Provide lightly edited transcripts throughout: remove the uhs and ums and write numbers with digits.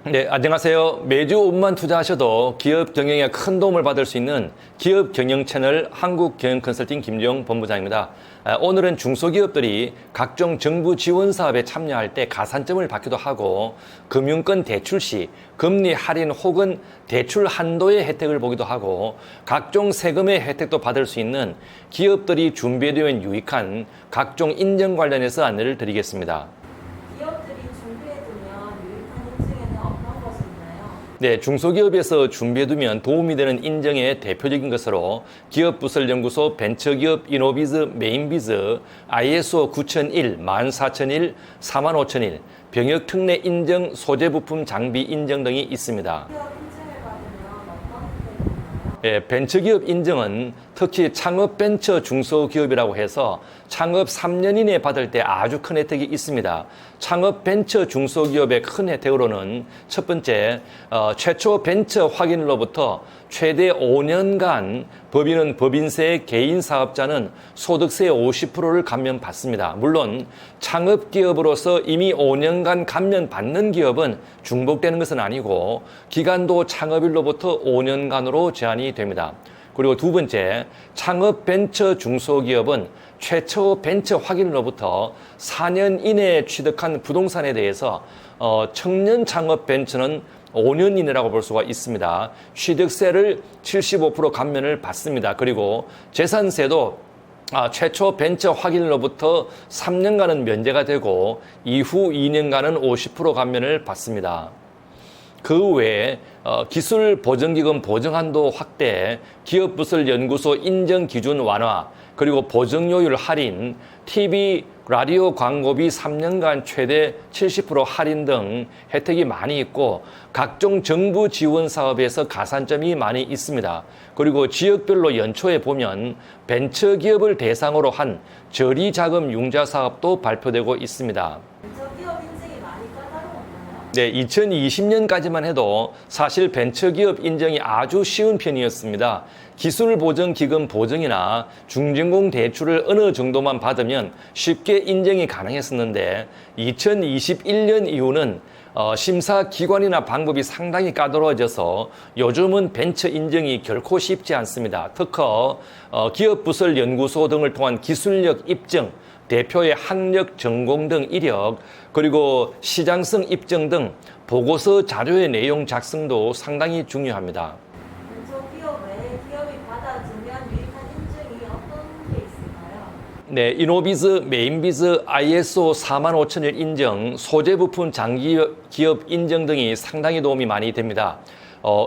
네, 안녕하세요. 매주 5분만 투자하셔도 기업 경영에 큰 도움을 받을 수 있는 기업 경영 채널 한국경영컨설팅 김지용 본부장입니다. 오늘은 중소기업들이 각종 정부 지원 사업에 참여할 때 가산점을 받기도 하고 금융권 대출 시 금리 할인 혹은 대출 한도의 혜택을 보기도 하고 각종 세금의 혜택도 받을 수 있는 기업들이 준비되어 유익한 각종 인증 관련해서 안내를 드리겠습니다. 네, 중소기업에서 준비해두면 도움이 되는 인정의 대표적인 것으로 기업부설연구소 벤처기업 이노비즈 메인비즈 ISO 9001, 14001, 45001, 병역특례 인정 소재부품 장비 인정 등이 있습니다. 예, 벤처기업 인증은 특히 창업 벤처 중소기업이라고 해서 창업 3년 이내에 받을 때 아주 큰 혜택이 있습니다. 창업 벤처 중소기업의 큰 혜택으로는 첫 번째, 최초 벤처 확인으로부터 최대 5년간 법인은 법인세, 개인 사업자는 소득세 50%를 감면받습니다. 물론 창업기업으로서 이미 5년간 감면받는 기업은 중복되는 것은 아니고 기간도 창업일로부터 5년간으로 제한이 됩니다. 그리고 두 번째, 창업 벤처 중소기업은 최초 벤처 확인으로부터 4년 이내에 취득한 부동산에 대해서 청년 창업 벤처는 5년 이내라고 볼 수가 있습니다. 취득세를 75% 감면을 받습니다. 그리고 재산세도 최초 벤처 확인으로부터 3년간은 면제가 되고 이후 2년간은 50% 감면을 받습니다. 그 외에 기술 보증기금 보증한도 확대, 기업부설연구소 인정기준 완화, 그리고 보증료율 할인, TV, 라디오 광고비 3년간 최대 70% 할인 등 혜택이 많이 있고 각종 정부 지원 사업에서 가산점이 많이 있습니다. 그리고 지역별로 연초에 보면 벤처기업을 대상으로 한 저리자금 융자 사업도 발표되고 있습니다. 네, 2020년까지만 해도 사실 벤처기업 인정이 아주 쉬운 편이었습니다. 기술보증기금 보증이나 중진공 대출을 어느 정도만 받으면 쉽게 인정이 가능했었는데 2021년 이후는 심사기관이나 방법이 상당히 까다로워져서 요즘은 벤처 인정이 결코 쉽지 않습니다. 특허, 기업부설연구소 등을 통한 기술력 입증, 대표의 학력, 전공 등 이력, 그리고 시장성 입증 등 보고서 자료의 내용 작성도 상당히 중요합니다. 벤처기업 외에 기업이 받아주면 유익한 인증이 어떤 게 있을까요? 네, 이노비즈, 메인비즈, ISO 45001 인증, 소재부품 장기기업 인증 등이 상당히 도움이 많이 됩니다.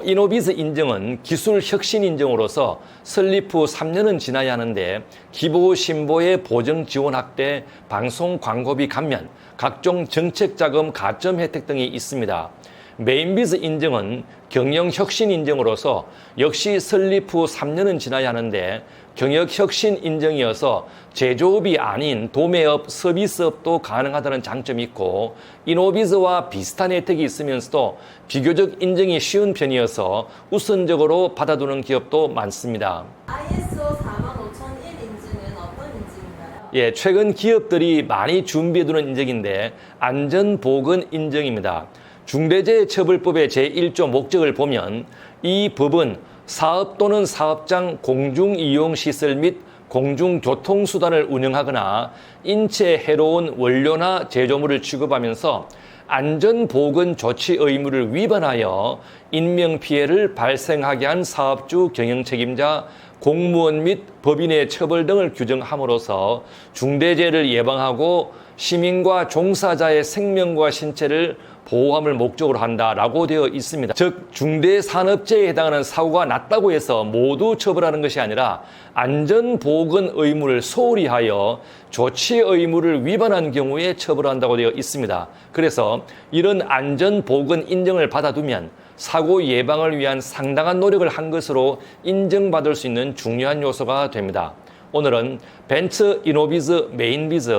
이노비즈 인증은 기술 혁신 인증으로서 설립 후 3년은 지나야 하는데 기보 신보의 보증 지원 확대, 방송 광고비 감면, 각종 정책 자금 가점 혜택 등이 있습니다. 메인비즈 인증은 경영 혁신 인증으로서 역시 설립 후 3년은 지나야 하는데 경영 혁신 인증이어서 제조업이 아닌 도매업, 서비스업도 가능하다는 장점이 있고 이노비즈와 비슷한 혜택이 있으면서도 비교적 인증이 쉬운 편이어서 우선적으로 받아두는 기업도 많습니다. ISO 45001 인증은 어떤 인증인가요? 예, 최근 기업들이 많이 준비해두는 인증인데 안전보건 인증입니다. 중대재해처벌법의 제1조 목적을 보면 이 법은 사업 또는 사업장 공중이용시설 및 공중교통수단을 운영하거나 인체에 해로운 원료나 제조물을 취급하면서 안전보건 조치 의무를 위반하여 인명피해를 발생하게 한 사업주 경영책임자, 공무원 및 법인의 처벌 등을 규정함으로써 중대재해를 예방하고 시민과 종사자의 생명과 신체를 보호함을 목적으로 한다라고 되어 있습니다. 즉 중대산업재해에 해당하는 사고가 났다고 해서 모두 처벌하는 것이 아니라 안전보건 의무를 소홀히 하여 조치 의무를 위반한 경우에 처벌한다고 되어 있습니다. 그래서 이런 안전보건 인정을 받아두면 사고 예방을 위한 상당한 노력을 한 것으로 인정받을 수 있는 중요한 요소가 됩니다. 오늘은 벤처, 이노비즈, 메인비즈,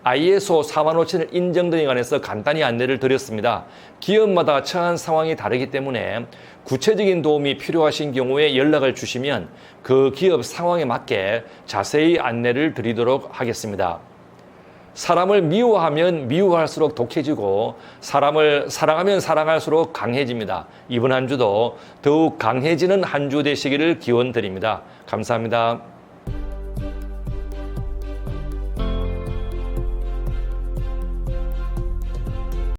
ISO 45001 인정 등에 관해서 간단히 안내를 드렸습니다. 기업마다 처한 상황이 다르기 때문에 구체적인 도움이 필요하신 경우에 연락을 주시면 그 기업 상황에 맞게 자세히 안내를 드리도록 하겠습니다. 사람을 미워하면 미워할수록 독해지고 사람을 사랑하면 사랑할수록 강해집니다. 이번 한 주도 더욱 강해지는 한 주 되시기를 기원드립니다. 감사합니다.